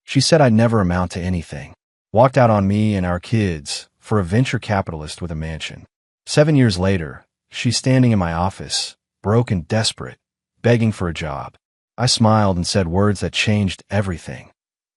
She said I'd never amount to anything. Walked out on me and our kids for a venture capitalist with a mansion. 7 years later, she's standing in my office, broke and desperate, begging for a job. I smiled and said words that changed everything.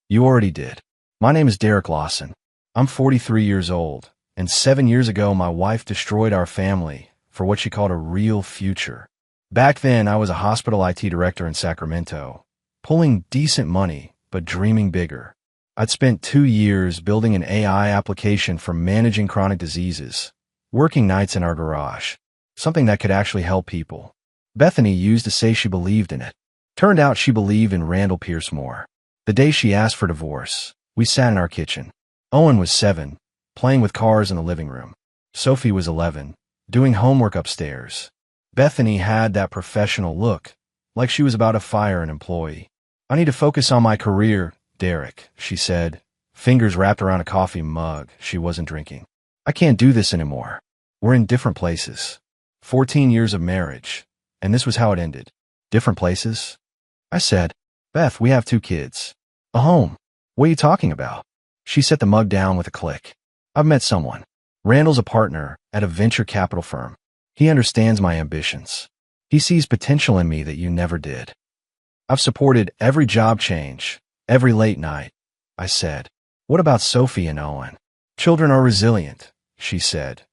You already did. My name is Derek Lawson. I'm 43 years old, and 7 years ago my wife destroyed our family for what she called a real future. Back then, I was a hospital IT director in Sacramento, pulling decent money, but dreaming bigger. I'd spent 2 years building an AI application for managing chronic diseases, working nights in our garage, something that could actually help people. Bethany used to say she believed in it. Turned out she believed in Randall Pierce more. The day she asked for divorce, we sat in our kitchen. Owen was 7, playing with cars in the living room. Sophie was 11, doing homework upstairs. Bethany had that professional look, like she was about to fire an employee. I need to focus on my career, Derek, she said, fingers wrapped around a coffee mug she wasn't drinking. I can't do this anymore. We're in different places. 14 years of marriage, and this was how it ended. Different places? I said, Beth, we have 2 kids. A home. What are you talking about? She set the mug down with a click. I've met someone. Randall's a partner at a venture capital firm. He understands my ambitions. He sees potential in me that you never did. I've supported every job change, every late night. I said, what about Sophie and Owen? Children are resilient, she said,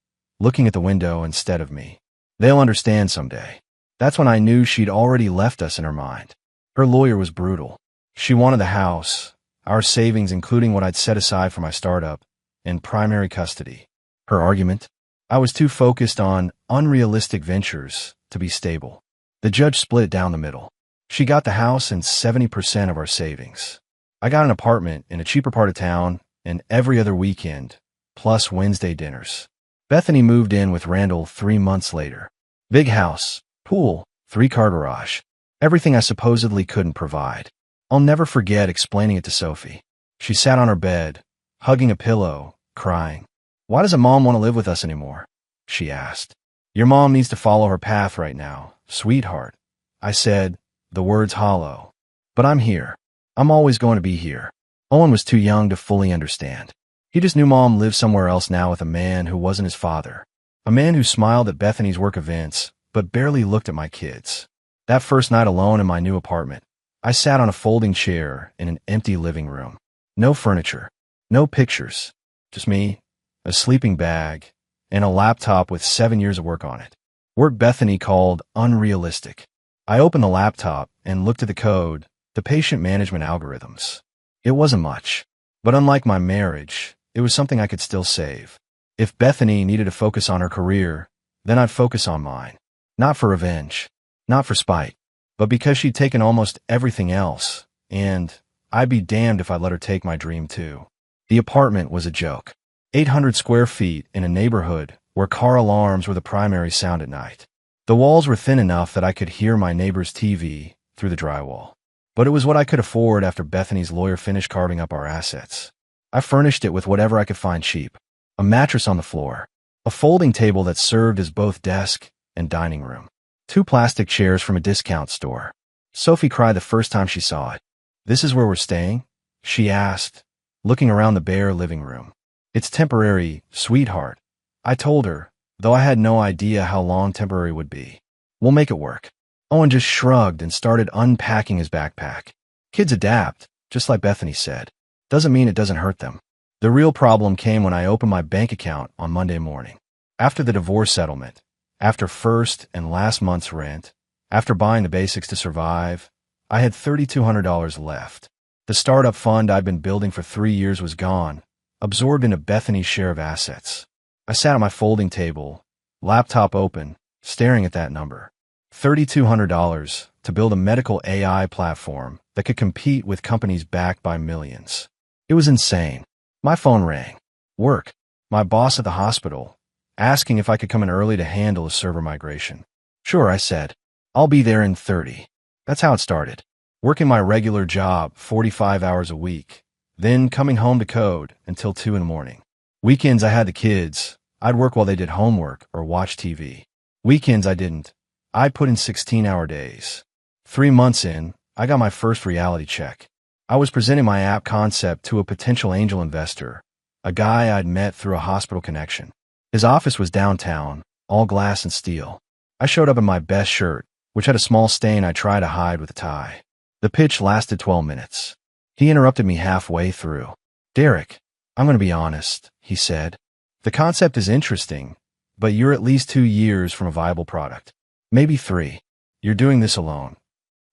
looking at the window instead of me. They'll understand someday. That's when I knew she'd already left us in her mind. Her lawyer was brutal. She wanted the house, our savings including what I'd set aside for my startup, in primary custody. Her argument? I was too focused on unrealistic ventures to be stable. The judge split it down the middle. She got the house and 70% of our savings. I got an apartment in a cheaper part of town and every other weekend, plus Wednesday dinners. Bethany moved in with Randall 3 months later. Big house, pool, 3-car garage. Everything I supposedly couldn't provide. I'll never forget explaining it to Sophie. She sat on her bed, hugging a pillow, crying. Why doesn't Mom want to live with us anymore? She asked. Your mom needs to follow her path right now, sweetheart. I said, the words hollow. But I'm here. I'm always going to be here. Owen was too young to fully understand. He just knew Mom lived somewhere else now with a man who wasn't his father. A man who smiled at Bethany's work events, but barely looked at my kids. That first night alone in my new apartment, I sat on a folding chair in an empty living room. No furniture, no pictures, just me, a sleeping bag, and a laptop with 7 years of work on it. Work Bethany called unrealistic. I opened the laptop and looked at the code, the patient management algorithms. It wasn't much, but unlike my marriage, it was something I could still save. If Bethany needed to focus on her career, then I'd focus on mine. Not for revenge, not for spite, but because she'd taken almost everything else, and I'd be damned if I let her take my dream too. The apartment was a joke. 800 square feet in a neighborhood where car alarms were the primary sound at night. The walls were thin enough that I could hear my neighbor's TV through the drywall. But it was what I could afford after Bethany's lawyer finished carving up our assets. I furnished it with whatever I could find cheap. A mattress on the floor, a folding table that served as both desk and dining room, 2 plastic chairs from a discount store. Sophie cried the first time she saw it. This is where we're staying? She asked, looking around the bare living room. It's temporary, sweetheart. I told her, though I had no idea how long temporary would be. We'll make it work. Owen just shrugged and started unpacking his backpack. Kids adapt, just like Bethany said. Doesn't mean it doesn't hurt them. The real problem came when I opened my bank account on Monday morning. After the divorce settlement, after first and last month's rent, after buying the basics to survive, I had $3,200 left. The startup fund I'd been building for 3 years was gone, absorbed into Bethany's share of assets. I sat at my folding table, laptop open, staring at that number. $3,200 to build a medical AI platform that could compete with companies backed by millions. It was insane. My phone rang. Work. My boss at the hospital, asking if I could come in early to handle a server migration. Sure, I said. I'll be there in 30. That's how it started. Working my regular job 45 hours a week, then coming home to code until 2 in the morning. Weekends I had the kids. I'd work while they did homework or watch TV. Weekends I didn't. I put in 16-hour days. 3 months in, I got my first reality check. I was presenting my app concept to a potential angel investor, a guy I'd met through a hospital connection. His office was downtown, all glass and steel. I showed up in my best shirt, which had a small stain I tried to hide with a tie. The pitch lasted 12 minutes. He interrupted me halfway through. "Derek, I'm going to be honest," he said. "The concept is interesting, but you're at least 2 years from a viable product. Maybe 3. You're doing this alone."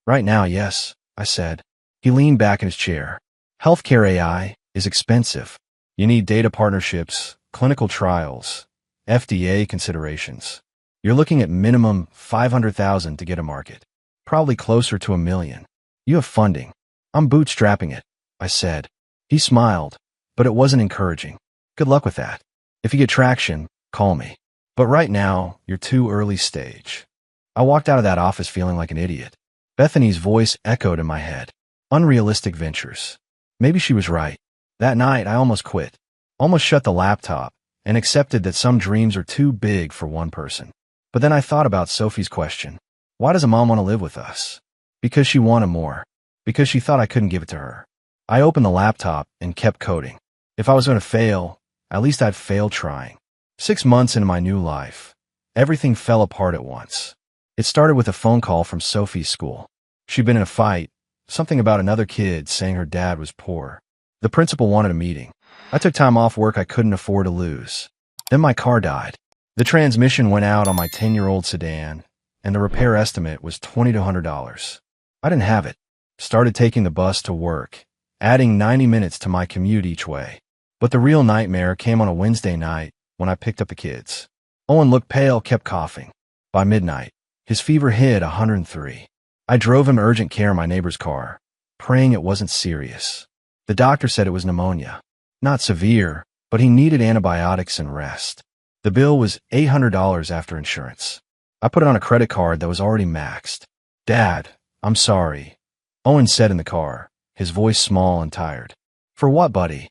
"Right now, yes," I said. He leaned back in his chair. "Healthcare AI is expensive. You need data partnerships, clinical trials, FDA considerations. You're looking at minimum $500,000 to get a market, probably closer to $1 million. You have funding. I'm bootstrapping it," I said. He smiled, but it wasn't encouraging. "Good luck with that. If you get traction, call me. But right now, you're too early stage." I walked out of that office feeling like an idiot. Bethany's voice echoed in my head. Unrealistic ventures. Maybe she was right. That night, I almost quit. Almost shut the laptop and accepted that some dreams are too big for one person. But then I thought about Sophie's question. Why does a mom want to live with us? Because she wanted more. Because she thought I couldn't give it to her. I opened the laptop and kept coding. If I was going to fail, at least I'd fail trying. 6 months into my new life, everything fell apart at once. It started with a phone call from Sophie's school. She'd been in a fight, something about another kid saying her dad was poor. The principal wanted a meeting. I took time off work I couldn't afford to lose. Then my car died. The transmission went out on my 10-year-old sedan, and the repair estimate was $20 to $100. I didn't have it. Started taking the bus to work, adding 90 minutes to my commute each way. But the real nightmare came on a Wednesday night when I picked up the kids. Owen looked pale, kept coughing. By midnight, his fever hit 103. I drove him to urgent care in my neighbor's car, praying it wasn't serious. The doctor said it was pneumonia. Not severe, but he needed antibiotics and rest. The bill was $800 after insurance. I put it on a credit card that was already maxed. "Dad, I'm sorry," Owen said in the car, his voice small and tired. "For what, buddy?"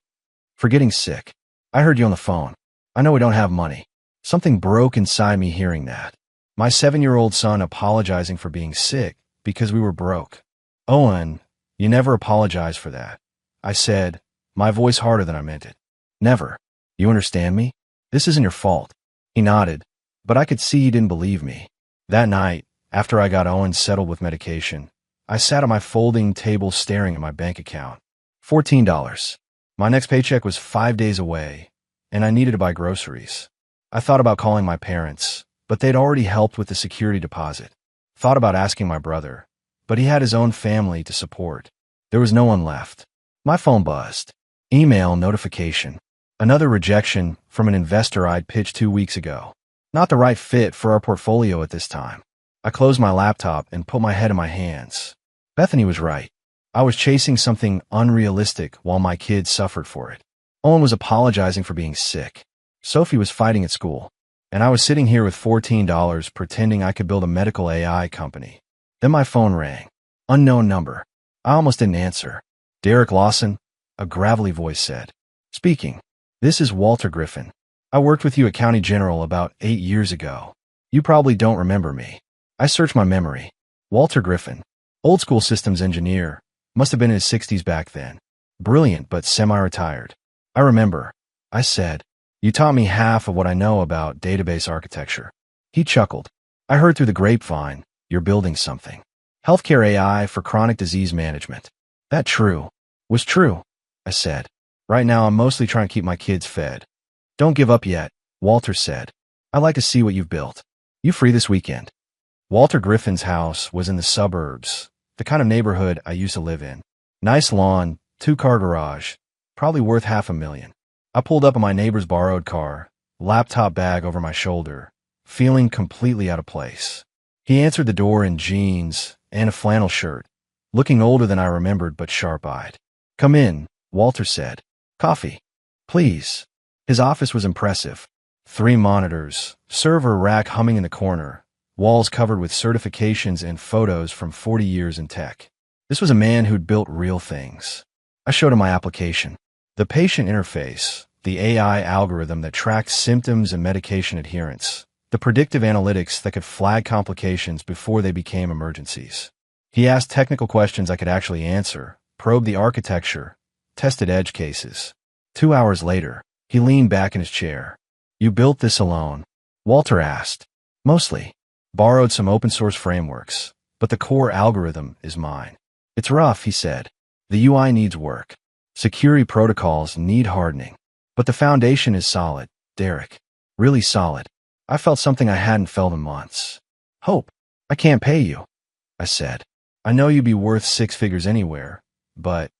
"For getting sick. I heard you on the phone. I know we don't have money." Something broke inside me hearing that. My 7-year-old son apologizing for being sick because we were broke. "Owen, you never apologize for that," I said, my voice harder than I meant it. "Never. You understand me? This isn't your fault." He nodded, but I could see he didn't believe me. That night, after I got Owen settled with medication, I sat at my folding table staring at my bank account. $14. My next paycheck was 5 days away, and I needed to buy groceries. I thought about calling my parents, but they'd already helped with the security deposit. Thought about asking my brother, but he had his own family to support. There was no one left. My phone buzzed. Email notification. Another rejection from an investor I'd pitched 2 weeks ago. Not the right fit for our portfolio at this time. I closed my laptop and put my head in my hands. Bethany was right. I was chasing something unrealistic while my kids suffered for it. Owen was apologizing for being sick. Sophie was fighting at school. And I was sitting here with $14 pretending I could build a medical AI company. Then my phone rang. Unknown number. I almost didn't answer. "Derek Lawson," a gravelly voice said. "Speaking. This is Walter Griffin. I worked with you at County General about 8 years ago. You probably don't remember me." I searched my memory. Walter Griffin. Old school systems engineer. Must have been in his 60s back then. Brilliant, but semi-retired. "I remember," I said. "You taught me half of what I know about database architecture." He chuckled. "I heard through the grapevine, you're building something. Healthcare AI for chronic disease management." "That true?" "Was true," I said. "Right now, I'm mostly trying to keep my kids fed." "Don't give up yet," Walter said. "I'd like to see what you've built. You free this weekend?" Walter Griffin's house was in the suburbs, the kind of neighborhood I used to live in. Nice lawn, 2-car garage, probably worth $500,000. I pulled up in my neighbor's borrowed car, laptop bag over my shoulder, feeling completely out of place. He answered the door in jeans and a flannel shirt, looking older than I remembered but sharp-eyed. "Come in," Walter said. "Coffee?" "Please." His office was impressive. 3 monitors, server rack humming in the corner, walls covered with certifications and photos from 40 years in tech. This was a man who'd built real things. I showed him my application. The patient interface, the AI algorithm that tracked symptoms and medication adherence, the predictive analytics that could flag complications before they became emergencies. He asked technical questions I could actually answer, probed the architecture, tested edge cases. 2 hours later, he leaned back in his chair. "You built this alone?" Walter asked. "Mostly. Borrowed some open-source frameworks, but the core algorithm is mine." "It's rough," he said. "The UI needs work. Security protocols need hardening. But the foundation is solid, Derek. Really solid. I felt something I hadn't felt in months. Hope. I can't pay you," I said. "I know you'd be worth 6 figures anywhere, but—"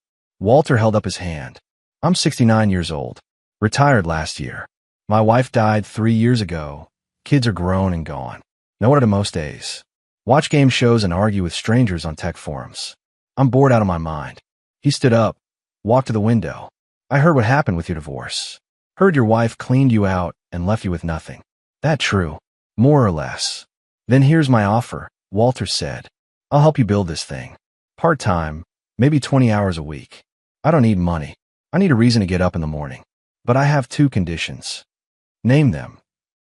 Walter held up his hand. "I'm 69 years old. Retired last year. My wife died 3 years ago. Kids are grown and gone. Nowhere to most days. Watch game shows and argue with strangers on tech forums. I'm bored out of my mind." He stood up, walked to the window. "I heard what happened with your divorce. Heard your wife cleaned you out and left you with nothing. That true? More or less." "Then here's my offer," Walter said. "I'll help you build this thing. Part-time, maybe 20 hours a week. I don't need money. I need a reason to get up in the morning. But I have 2 conditions." "Name them."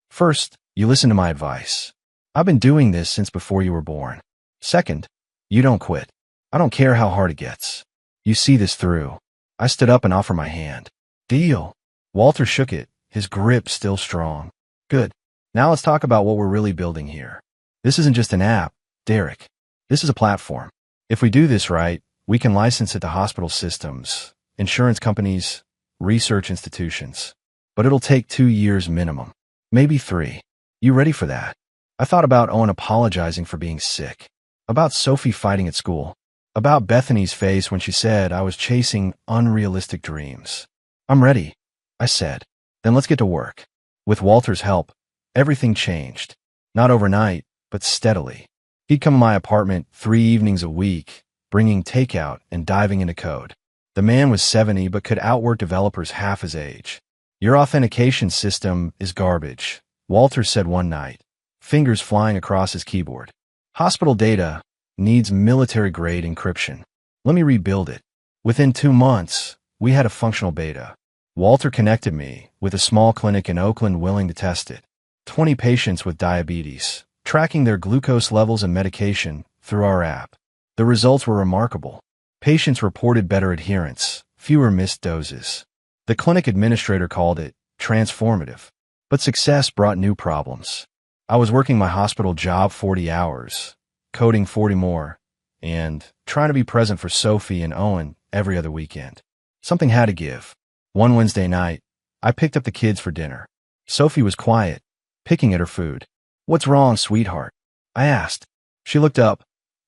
"First, you listen to my advice. I've been doing this since before you were born. Second, you don't quit. I don't care how hard it gets. You see this through." I stood up and offered my hand. "Deal." Walter shook it, his grip still strong. "Good. Now let's talk about what we're really building here. This isn't just an app, Derek. This is a platform. If we do this right, we can license it to hospital systems, insurance companies, research institutions. But it'll take 2 years minimum. Maybe 3. You ready for that?" I thought about Owen apologizing for being sick, about Sophie fighting at school, about Bethany's face when she said I was chasing unrealistic dreams. "I'm ready," I said. "Then let's get to work." With Walter's help, everything changed. Not overnight, but steadily. He'd come to my apartment 3 evenings a week, bringing takeout and diving into code. The man was 70 but could outwork developers half his age. "Your authentication system is garbage," Walter said one night, fingers flying across his keyboard. "Hospital data needs military-grade encryption. Let me rebuild it." Within 2 months, we had a functional beta. Walter connected me with a small clinic in Oakland willing to test it. 20 patients with diabetes, tracking their glucose levels and medication through our app. The results were remarkable. Patients reported better adherence, fewer missed doses. The clinic administrator called it transformative. But success brought new problems. I was working my hospital job 40 hours, coding 40 more, and trying to be present for Sophie and Owen every other weekend. Something had to give. One Wednesday night, I picked up the kids for dinner. Sophie was quiet, picking at her food. "What's wrong, sweetheart?" I asked. She looked up,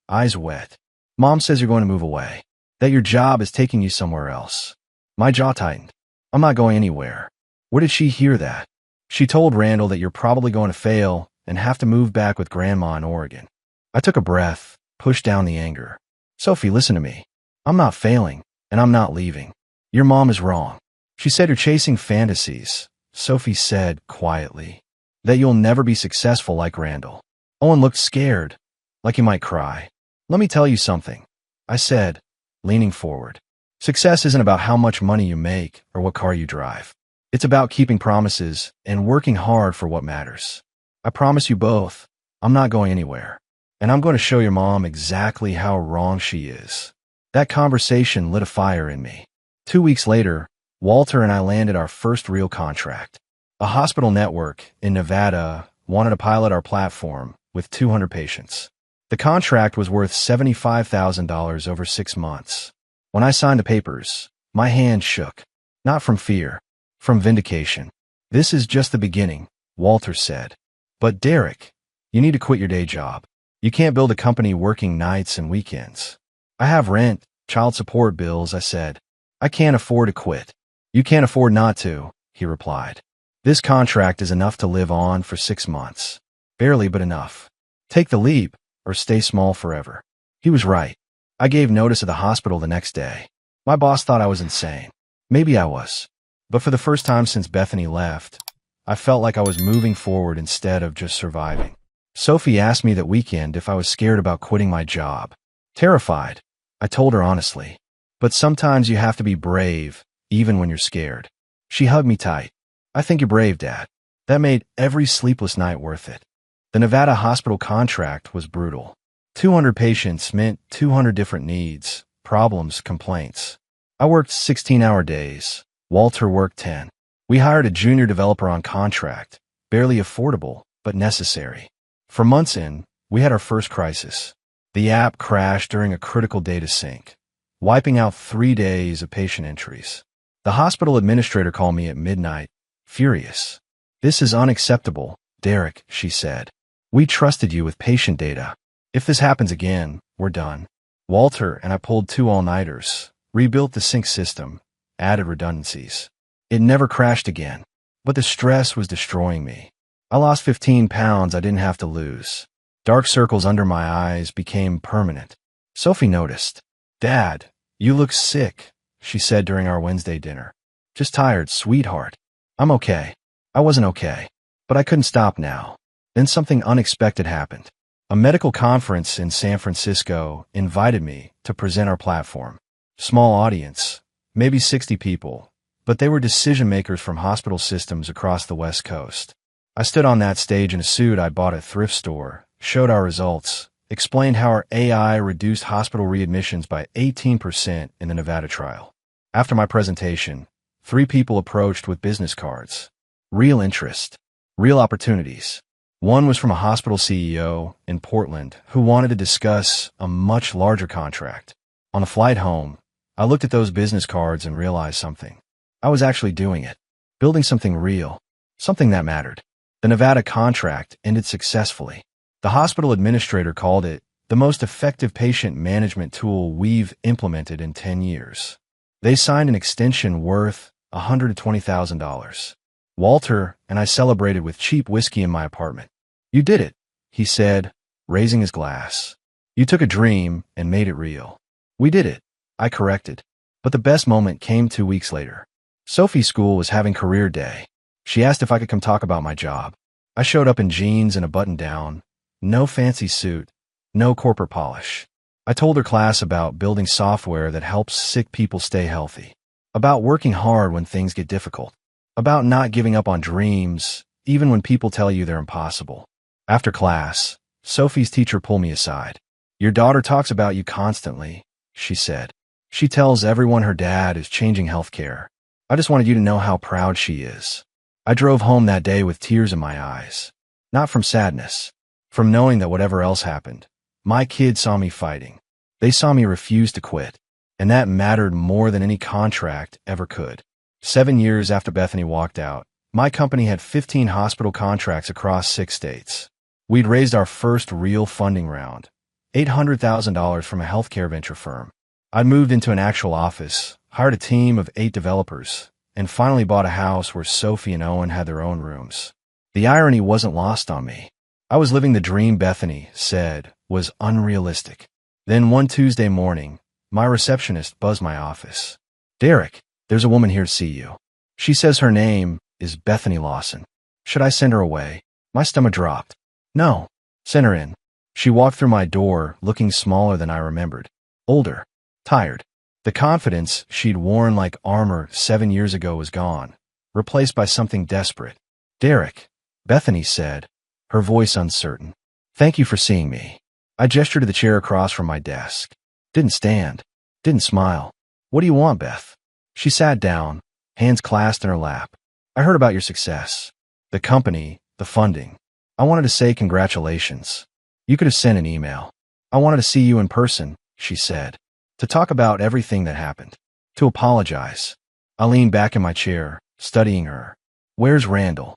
eyes wet. "Mom says you're going to move away, that your job is taking you somewhere else." My jaw tightened. "I'm not going anywhere." Where did she hear that? "She told Randall that you're probably going to fail and have to move back with Grandma in Oregon." I took a breath, pushed down the anger. "Sophie, listen to me. I'm not failing, and I'm not leaving. Your mom is wrong. She said you're chasing fantasies," Sophie said quietly. "That you'll never be successful like Randall." Owen looked scared, like he might cry. "Let me tell you something," I said, leaning forward. "Success isn't about how much money you make or what car you drive. It's about keeping promises and working hard for what matters. I promise you both, I'm not going anywhere. And I'm going to show your mom exactly how wrong she is." That conversation lit a fire in me. 2 weeks later, Walter and I landed our first real contract. A hospital network in Nevada wanted to pilot our platform with 200 patients. The contract was worth $75,000 over 6 months. When I signed the papers, my hand shook. Not from fear, from vindication. "This is just the beginning," Walter said. "But Derek, you need to quit your day job. You can't build a company working nights and weekends." "I have rent, child support bills," I said. "I can't afford to quit." "You can't afford not to," he replied. "This contract is enough to live on for 6 months. Barely, but enough. Take the leap, or stay small forever." He was right. I gave notice at the hospital the next day. My boss thought I was insane. Maybe I was. But for the first time since Bethany left, I felt like I was moving forward instead of just surviving. Sophie asked me that weekend if I was scared about quitting my job. Terrified, I told her honestly. But sometimes you have to be brave, even when you're scared. She hugged me tight. "I think you're brave, Dad." That made every sleepless night worth it. The Nevada hospital contract was brutal. 200 patients meant 200 different needs, problems, complaints. I worked 16-hour days. Walter worked 10. We hired a junior developer on contract, barely affordable, but necessary. For months in, we had our first crisis. The app crashed during a critical data sync, wiping out 3 days of patient entries. The hospital administrator called me at midnight, furious. "This is unacceptable, Derek," she said. "We trusted you with patient data. If this happens again, we're done." Walter and I pulled 2 all-nighters, rebuilt the sync system, added redundancies. It never crashed again, but the stress was destroying me. I lost 15 pounds I didn't have to lose. Dark circles under my eyes became permanent. Sophie noticed. "Dad, you look sick," she said during our Wednesday dinner. "Just tired, sweetheart." "I'm okay." I wasn't okay, but I couldn't stop now. Then something unexpected happened. A medical conference in San Francisco invited me to present our platform. Small audience, maybe 60 people, but they were decision makers from hospital systems across the West Coast. I stood on that stage in a suit I bought at a thrift store, showed our results, explained how our AI reduced hospital readmissions by 18% in the Nevada trial. After my presentation, 3 people approached with business cards. Real interest, real opportunities. One was from a hospital CEO in Portland who wanted to discuss a much larger contract. On the flight home, I looked at those business cards and realized something. I was actually doing it, building something real, something that mattered. The Nevada contract ended successfully. The hospital administrator called it the most effective patient management tool we've implemented in 10 years. They signed an extension worth $120,000. Walter and I celebrated with cheap whiskey in my apartment. "You did it," he said, raising his glass. "You took a dream and made it real." "We did it," I corrected. But the best moment came 2 weeks later. Sophie's school was having career day. She asked if I could come talk about my job. I showed up in jeans and a button-down, no fancy suit, no corporate polish. I told her class about building software that helps sick people stay healthy, about working hard when things get difficult, about not giving up on dreams, even when people tell you they're impossible. After class, Sophie's teacher pulled me aside. "Your daughter talks about you constantly," she said. "She tells everyone her dad is changing healthcare. I just wanted you to know how proud she is." I drove home that day with tears in my eyes. Not from sadness, from knowing that whatever else happened, my kids saw me fighting. They saw me refuse to quit, and that mattered more than any contract ever could. 7 years after Bethany walked out, my company had 15 hospital contracts across 6 states. We'd raised our first real funding round, $800,000 from a healthcare venture firm. I'd moved into an actual office, hired a team of 8 developers, and finally bought a house where Sophie and Owen had their own rooms. The irony wasn't lost on me. I was living the dream Bethany said was unrealistic. Then one Tuesday morning, my receptionist buzzed my office. "Derek, there's a woman here to see you. She says her name is Bethany Lawson. Should I send her away?" My stomach dropped. "No, send her in." She walked through my door looking smaller than I remembered. Older, tired. The confidence she'd worn like armor 7 years ago was gone, replaced by something desperate. "Derek," Bethany said, her voice uncertain. "Thank you for seeing me." I gestured to the chair across from my desk. Didn't stand. Didn't smile. "What do you want, Beth?" She sat down, hands clasped in her lap. "I heard about your success. The company, the funding. I wanted to say congratulations. You could have sent an email. I wanted to see you in person," she said. "To talk about everything that happened. To apologize." I leaned back in my chair, studying her. "Where's Randall?"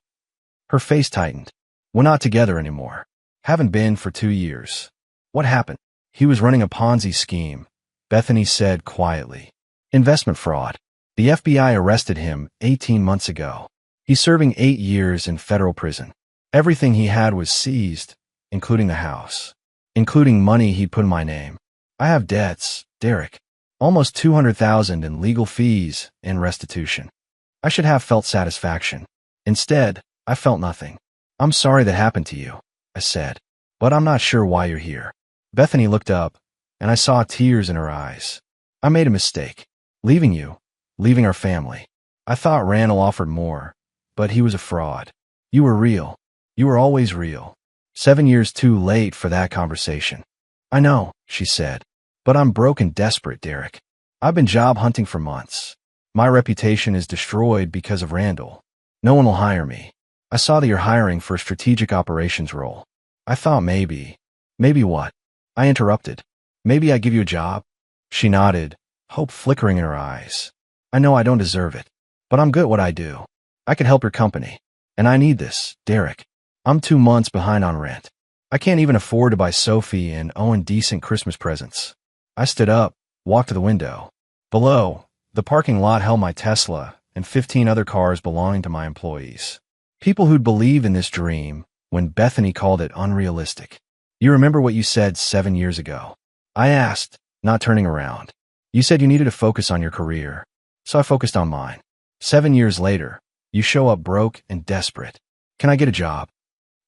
Her face tightened. "We're not together anymore. Haven't been for 2 years." "What happened?" "He was running a Ponzi scheme," Bethany said quietly. "Investment fraud. The FBI arrested him 18 months ago. He's serving 8 years in federal prison. Everything he had was seized, including the house, including money he'd put in my name. I have debts, Derek. Almost $200,000 in legal fees and restitution. I should have felt satisfaction. Instead, I felt nothing. "I'm sorry that happened to you," I said, "but I'm not sure why you're here." Bethany looked up, and I saw tears in her eyes. "I made a mistake. Leaving you, leaving our family. I thought Randall offered more, but he was a fraud. You were real. You were always real. 7 years too late for that conversation." "I know," she said, But I'm broke and desperate, Derek. I've been job hunting for months. My reputation is destroyed because of Randall. No one will hire me. I saw that you're hiring for a strategic operations role. I thought maybe. Maybe what? I interrupted. Maybe I give you a job? She nodded, hope flickering in her eyes. I know I don't deserve it, but I'm good at what I do. I can help your company. And I need this, Derek. I'm 2 months behind on rent. I can't even afford to buy Sophie and Owen decent Christmas presents. I stood up, walked to the window. Below, the parking lot held my Tesla and 15 other cars belonging to my employees. People who'd believe in this dream when Bethany called it unrealistic. You remember what you said 7 years ago? I asked, not turning around. You said you needed to focus on your career, so I focused on mine. 7 years later, you show up broke and desperate. Can I get a job?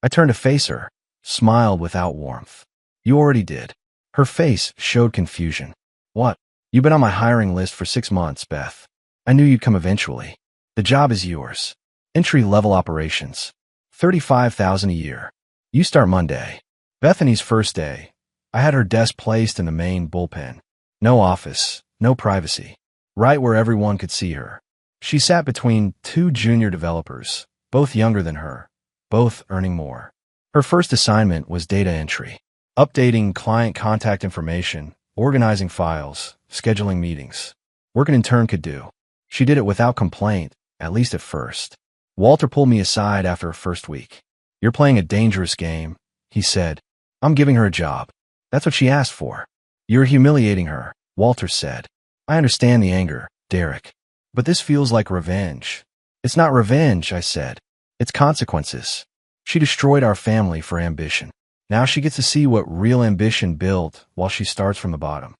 I turned to face her, smiled without warmth. You already did. Her face showed confusion. What? You've been on my hiring list for 6 months, Beth. I knew you'd come eventually. The job is yours. Entry-level operations. $35,000 a year. You start Monday. Bethany's first day. I had her desk placed in the main bullpen. No office, no privacy. Right where everyone could see her. She sat between 2 junior developers, both younger than her, both earning more. Her first assignment was data entry. Updating client contact information, organizing files, scheduling meetings. Work an intern could do. She did it without complaint, at least at first. Walter pulled me aside after her first week. You're playing a dangerous game, he said. I'm giving her a job. That's what she asked for. You're humiliating her, Walter said. I understand the anger, Derek. But this feels like revenge. It's not revenge, I said. It's consequences. She destroyed our family for ambition. Now she gets to see what real ambition built while she starts from the bottom.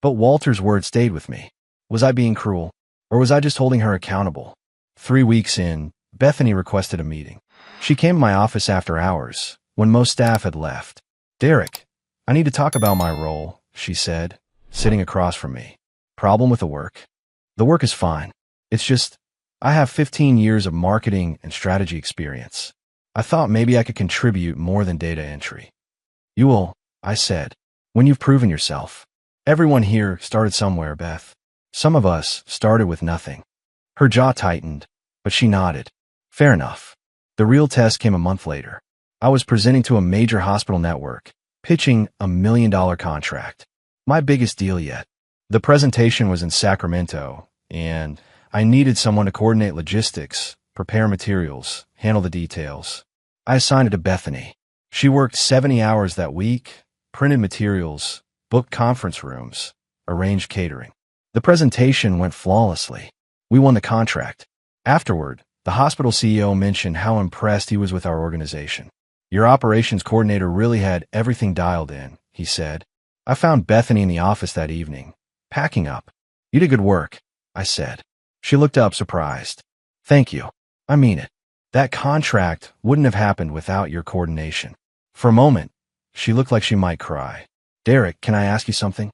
But Walter's word stayed with me. Was I being cruel? Or was I just holding her accountable? 3 weeks in, Bethany requested a meeting. She came to my office after hours, when most staff had left. Derek, I need to talk about my role, she said, sitting across from me. Problem with the work? The work is fine. It's just, I have 15 years of marketing and strategy experience. I thought maybe I could contribute more than data entry. You will, I said, when you've proven yourself. Everyone here started somewhere, Beth. Some of us started with nothing. Her jaw tightened, but she nodded. Fair enough. The real test came a month later. I was presenting to a major hospital network, pitching a $1 million contract. My biggest deal yet. The presentation was in Sacramento, and I needed someone to coordinate logistics, prepare materials, handle the details. I assigned it to Bethany. She worked 70 hours that week, printed materials, booked conference rooms, arranged catering. The presentation went flawlessly. We won the contract. Afterward, the hospital CEO mentioned how impressed he was with our organization. Your operations coordinator really had everything dialed in, he said. I found Bethany in the office that evening, packing up. You did good work, I said. She looked up surprised. Thank you. I mean it. That contract wouldn't have happened without your coordination. For a moment, she looked like she might cry. Derek, can I ask you something?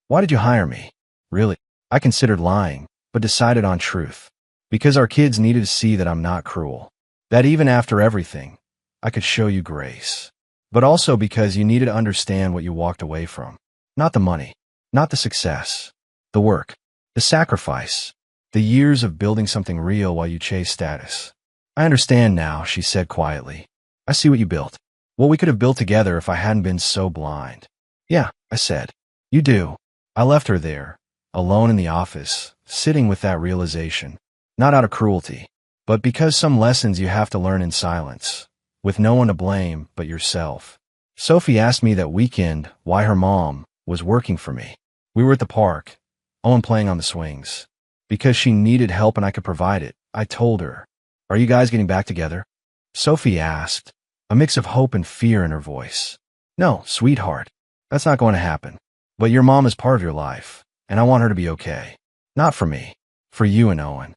Why did you hire me? Really? I considered lying, but decided on truth. Because our kids needed to see that I'm not cruel. That even after everything, I could show you grace. But also because you needed to understand what you walked away from. Not the money, not the success, the work, the sacrifice, the years of building something real while you chase status. I understand now, she said quietly. I see what you built. What we could have built together if I hadn't been so blind. Yeah, I said. You do. I left her there, alone in the office, sitting with that realization. Not out of cruelty, but because some lessons you have to learn in silence, with no one to blame but yourself. Sophie asked me that weekend why her mom was working for me. We were at the park, Owen playing on the swings. Because she needed help and I could provide it, I told her. Are you guys getting back together? Sophie asked, a mix of hope and fear in her voice. No, sweetheart, that's not going to happen. But your mom is part of your life, and I want her to be okay. Not for me, for you and Owen.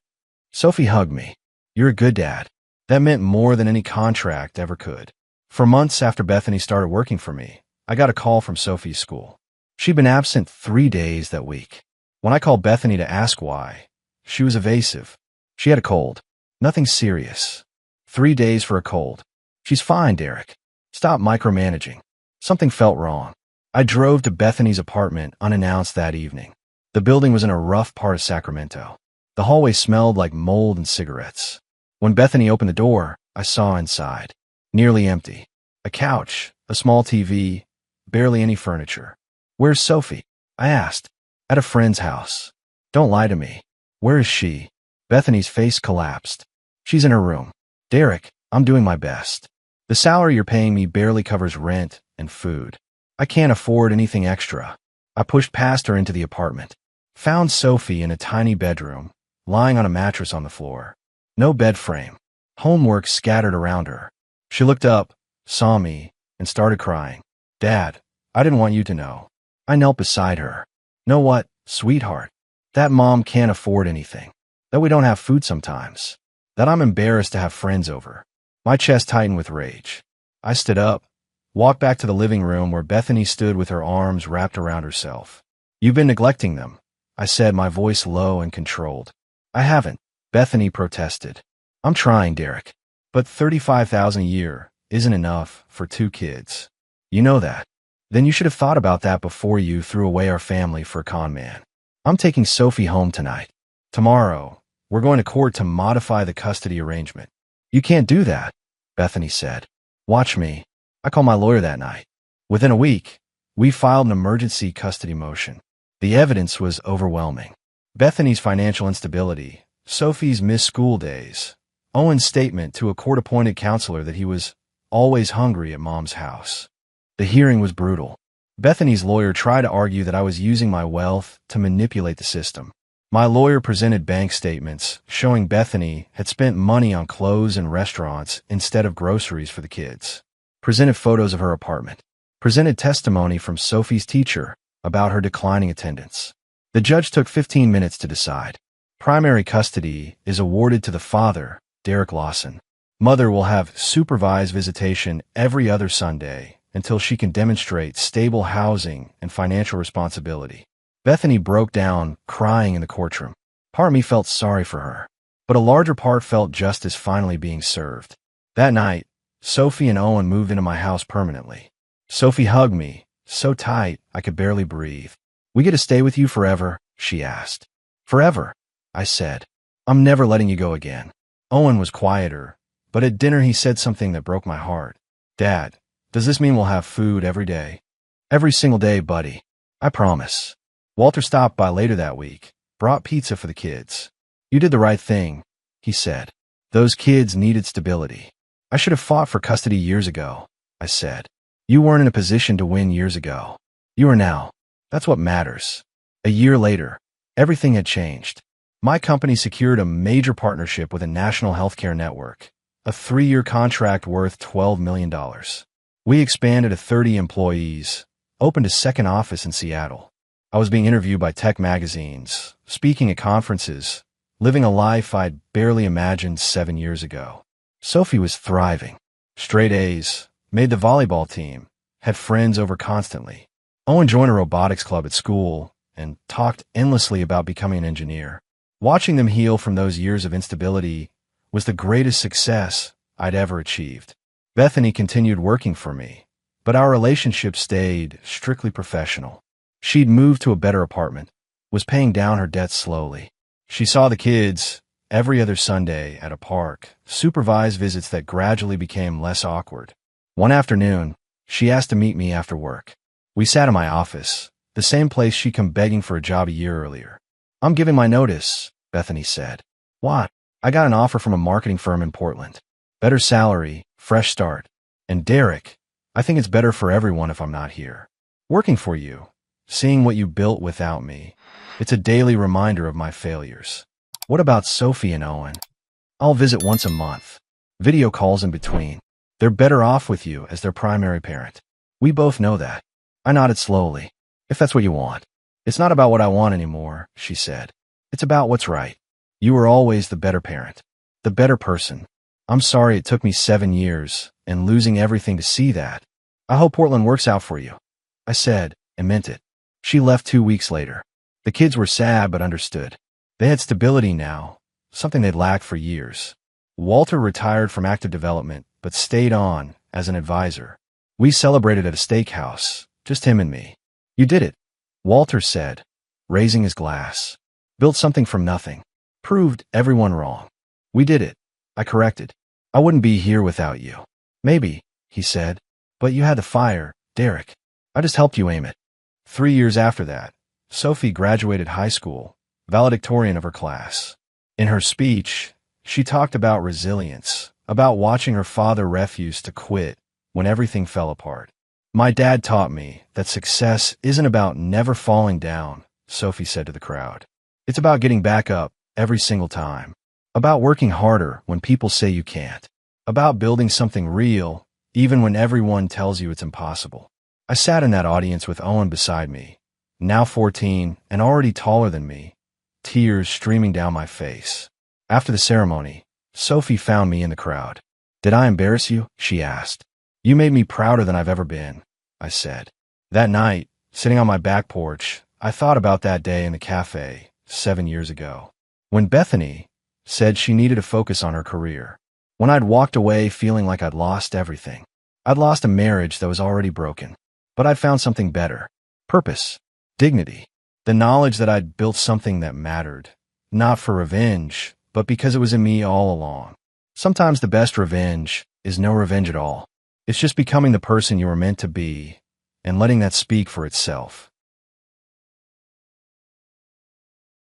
Sophie hugged me. You're a good dad. That meant more than any contract ever could. For months after Bethany started working for me, I got a call from Sophie's school. She'd been absent 3 days that week. When I called Bethany to ask why, she was evasive. She had a cold. Nothing serious. 3 days for a cold. She's fine, Derek. Stop micromanaging. Something felt wrong. I drove to Bethany's apartment unannounced that evening. The building was in a rough part of Sacramento. The hallway smelled like mold and cigarettes. When Bethany opened the door, I saw inside. Nearly empty. A couch, a small TV, barely any furniture. "Where's Sophie?" I asked. "At a friend's house." "Don't lie to me. Where is she?" Bethany's face collapsed. "She's in her room." "Derek, I'm doing my best. The salary you're paying me barely covers rent and food. I can't afford anything extra." I pushed past her into the apartment. Found Sophie in a tiny bedroom, lying on a mattress on the floor. No bed frame. Homework scattered around her. She looked up, saw me, and started crying. "Dad, I didn't want you to know." I knelt beside her. "Know what, sweetheart? That mom can't afford anything. That we don't have food sometimes. That I'm embarrassed to have friends over." My chest tightened with rage. I stood up, walked back to the living room where Bethany stood with her arms wrapped around herself. "You've been neglecting them," I said, my voice low and controlled. "I haven't," Bethany protested. "I'm trying, Derek. But $35,000 a year isn't enough for 2 kids. You know that. Then you should have thought about that before you threw away our family for a con man. I'm taking Sophie home tonight. Tomorrow, we're going to court to modify the custody arrangement." "You can't do that," Bethany said. "Watch me." I called my lawyer that night. Within a week, we filed an emergency custody motion. The evidence was overwhelming. Bethany's financial instability, Sophie's missed school days, Owen's statement to a court-appointed counselor that he was always hungry at Mom's house. The hearing was brutal. Bethany's lawyer tried to argue that I was using my wealth to manipulate the system. My lawyer presented bank statements showing Bethany had spent money on clothes and restaurants instead of groceries for the kids. Presented photos of her apartment. Presented testimony from Sophie's teacher about her declining attendance. The judge took 15 minutes to decide. Primary custody is awarded to the father, Derek Lawson. Mother will have supervised visitation every other Sunday until she can demonstrate stable housing and financial responsibility. Bethany broke down, crying in the courtroom. Part of me felt sorry for her, but a larger part felt justice finally being served. That night, Sophie and Owen moved into my house permanently. Sophie hugged me, so tight I could barely breathe. "We get to stay with you forever?" she asked. "Forever," I said. "I'm never letting you go again." Owen was quieter, but at dinner he said something that broke my heart. "Dad, does this mean we'll have food every day?" "Every single day, buddy. I promise." Walter stopped by later that week, brought pizza for the kids. "You did the right thing," he said. "Those kids needed stability." "I should have fought for custody years ago," I said. "You weren't in a position to win years ago. You are now. That's what matters." A year later, everything had changed. My company secured a major partnership with a national healthcare network, a 3-year contract worth $12 million. We expanded to 30 employees, opened a second office in Seattle. I was being interviewed by tech magazines, speaking at conferences, living a life I'd barely imagined 7 years ago. Sophie was thriving. Straight A's, made the volleyball team, had friends over constantly. Owen joined a robotics club at school and talked endlessly about becoming an engineer. Watching them heal from those years of instability was the greatest success I'd ever achieved. Bethany continued working for me, but our relationship stayed strictly professional. She'd moved to a better apartment, was paying down her debts slowly. She saw the kids every other Sunday at a park, supervised visits that gradually became less awkward. One afternoon, she asked to meet me after work. We sat in my office, the same place she'd come begging for a job a year earlier. "I'm giving my notice," Bethany said. "Why?" "I got an offer from a marketing firm in Portland. Better salary, fresh start. And Derek, I think it's better for everyone if I'm not here. Working for you, seeing what you built without me, it's a daily reminder of my failures." "What about Sophie and Owen?" "I'll visit once a month. Video calls in between. They're better off with you as their primary parent. We both know that." I nodded slowly. "If that's what you want." "It's not about what I want anymore," she said. "It's about what's right. You were always the better parent, the better person. I'm sorry it took me 7 years and losing everything to see that. I hope Portland works out for you." I said, and meant it. She left 2 weeks later. The kids were sad but understood. They had stability now, something they'd lacked for years. Walter retired from active development but stayed on as an advisor. We celebrated at a steakhouse, Just him and me. You did it, Walter said, raising his glass. Built something from nothing. Proved everyone wrong. We did it, I corrected. I wouldn't be here without you. Maybe, he said. But you had the fire, Derek. I just helped you aim it. 3 years after that, Sophie graduated high school, valedictorian of her class. In her speech, she talked about resilience, about watching her father refuse to quit when everything fell apart. My dad taught me that success isn't about never falling down, Sophie said to the crowd. It's about getting back up every single time. About working harder when people say you can't. About building something real, even when everyone tells you it's impossible. I sat in that audience with Owen beside me, now 14 and already taller than me, tears streaming down my face. After the ceremony, Sophie found me in the crowd. Did I embarrass you? She asked. You made me prouder than I've ever been, I said. That night, sitting on my back porch, I thought about that day in the cafe 7 years ago, when Bethany said she needed to focus on her career. When I'd walked away feeling like I'd lost everything. I'd lost a marriage that was already broken. But I'd found something better. Purpose. Dignity. The knowledge that I'd built something that mattered. Not for revenge, but because it was in me all along. Sometimes the best revenge is no revenge at all. It's just becoming the person you were meant to be and letting that speak for itself.